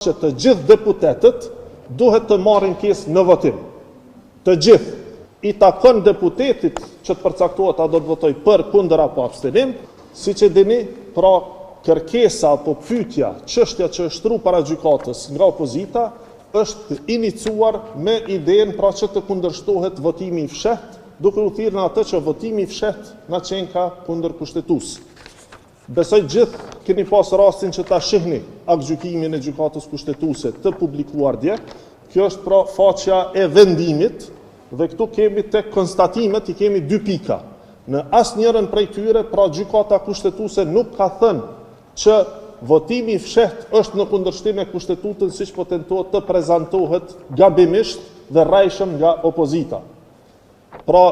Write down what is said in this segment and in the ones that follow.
që të gjithë deputetët duhet të marrin pjesë në votim. Të gjithë. I takon deputetit që të përcaktohet a do të votoj për, kundër apo abstenim, siç e dini, pra kërkesa apo pyetja, çështja që është shtrua para gjykatës nga opozita është iniciuar me idenë pra që të kundërshtohet votimi i fshehtë, duke u thirrur në atë që votimi i fshehtë na qenka kundër kushtetues. Besoj gjithë keni pas rastin që ta shihni aktgjykimin e gjykatës kushtetuese të publikuar dje. Kjo është pra faqja e vendimit dhe këtu kemi tek konstatimet i kemi 2 pika. Në asnjërin prej tyre pra gjykata kushtetuese nuk ka thënë që votimi i fshehtë është në kundërshtim me kushtetutën siç po tentohet të prezantohet gabimisht dhe rrajshëm nga opozita. Pra,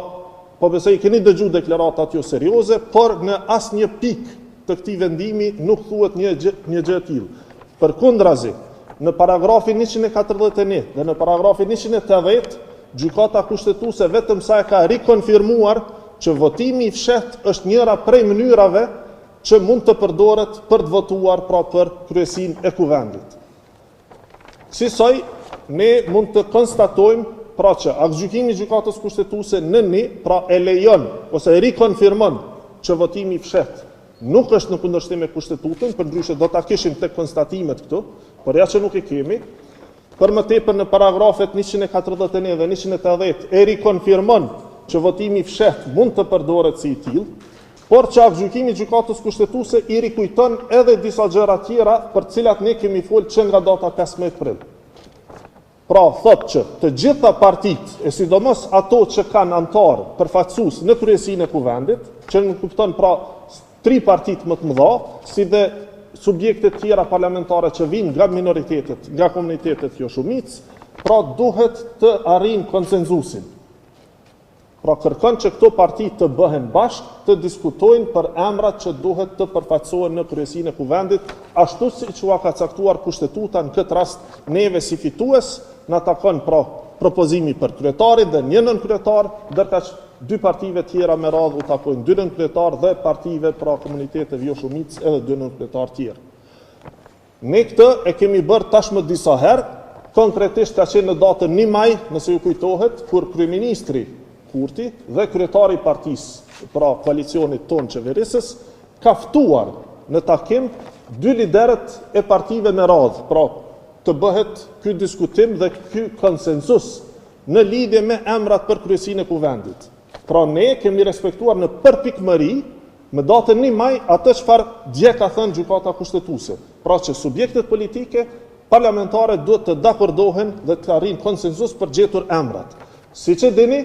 po besoj keni dëgjuar deklaratat jo serioze, por në asnjë pikë të këtij vendimi nuk thuhet një gjë e tillë. Përkundrazi, në paragrafin 141 dhe në paragrafin 180, gjykata kushtetuese vetëm sa e ka rikonfirmuar që votimi i fshehtë është njëra prej mënyrave që mund të përdoret për të votuar pra për kryesinë e kuvendit. Sisoj, ne mund të konstatojmë pra që aktgjykimi i gjykatës kushtetuese pra e lejon ose e rikonfirmon që votimi i fshehtë nuk është në kundërshtim me kushtetutën, përndryshe do ta kishim tek konstatimet këtu, por ja që nuk e kemi. Për më tepër në paragrafet 141 dhe 180 e rikonfirmon që votimi i fshehtë mund të përdoret si i tillë, por që aktgjykimi i gjykatës kushtetuese i rikujton edhe disa gjëra tjera për të cilat ne kemi folur që nga data 15 prill. Pra, thotë që të gjitha partitë, e sidomos ato që kanë antar përfaqësues në kryesinë e kuvendit, që nuk kupton pra 3 partitë më të mëdha, si dhe subjekte tjera parlamentare që vinë nga minoritetet, nga komunitetet jo shumicë, pra duhet të arrijnë konsenzusin. Pra kërkon që këto parti të bëhen bashkë, të diskutojnë për emrat që duhet të përfaqësohen në kryesinë e kuvendit, ashtu siç u ka caktuar kushtetuta në këtë rast neve si fitues, na takon pra propozimi për kryetarin dhe një nënkryetar, ndërkaq 2 partive tjera me radhë u takojnë 2 nënkryetar dhe partive pra komuniteteve jo shumicë edhe 2 nënkryetar tjerë. Ne këtë e kemi bërë tashmë disa herë, konkretisht ka qenë në datën 1 maj, nëse ju kujtohet, kur kryeministri Kurti dhe kryetari i partisë pra koalicionit tonë qeverisës ka ftuar në takim 2 liderët e partive me radhë, pra të bëhet ky diskutim dhe ky konsensus në lidhje me emrat për kryesinë e kuvendit. Pra ne kemi respektuar në përpikmëri me datën 1 maj atë çfarë dje ka thënë gjykata kushtetuese. Pra që subjektet politike parlamentare duhet të dakordohen dhe të arrijnë konsensus për gjetur emrat. Siç e dini,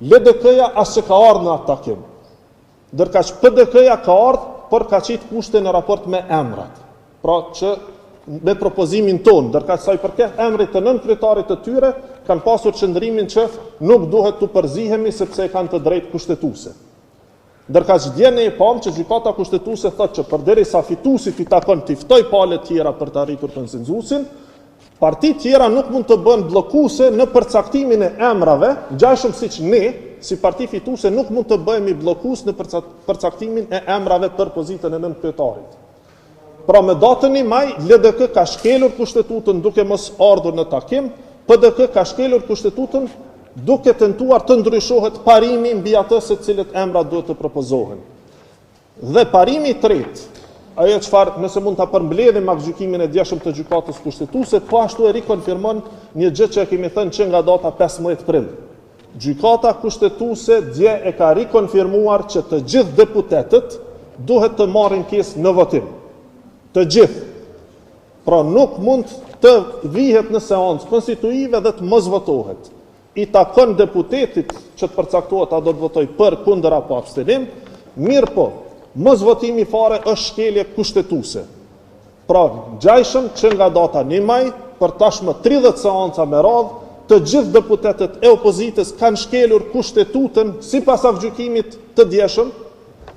LDK-ja as që ka ardhur në atë takim. Ndërkaq PDK-ja ka ardhur, por ka qitë kushte në raport me emrat. Pra që me propozimin tonë, ndërkaq sa i përket emrit të nënkryetarit të tyre, kanë pasur qëndrimin që nuk duhet të përzihemi sepse kanë të drejtë kushtetuese. Ndërkaq dje ne e pam që gjykata kushtetuese thotë që përderisa fituesit i takon të ftoj palët tjera për të arritur konsenzusin, partitë tjera nuk mund të bëhen bllokuese në përcaktimin e emrave, ngjashëm siç ne, si parti fituese, nuk mund të bëhemi bllokues në përcaktimin e emrave për pozitën e nënkryetarit. Pra me datën 1 maj, LDK ka shkelur kushtetutën duke mos ardhur në takim, PDK ka shkelur kushtetutën duke tentuar të ndryshohet parimi mbi atë se cilët emra duhet të propozohen. Dhe parimi i tretë, ajo çfarë nëse mund ta përmbledhim aktgjykimin e djeshëm të gjykatës kushtetuese, po ashtu e rikonfirmon një gjë që kemi thënë që nga data 15 prill. Gjykata kushtetuese dje e ka rikonfirmuar që të gjithë deputetët duhet të marrin pjesë në votim. Të gjithë. Pra nuk mund të vihet në seancë konstituive dhe të mos votohet. I takon deputetit që të përcaktohet a do të votoj për, kundër apo abstenim, mirë po, mos votimi fare është shkelje kushtetuese. Pra, ngjajshëm që nga data 1 maj, për tashmë 30 seanca me radhë, të gjithë deputetët e opozitës kanë shkelur kushtetuesen sipas aktgjykimit të djeshëm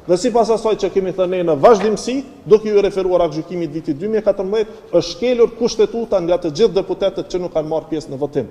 dhe sipas asaj që kemi thënë në vazhdimsi, duke ju referuar aktgjykimit vitit 2014, është shkelur kushtetuta nga të gjithë deputetët që nuk kanë marrë pjesë në votim.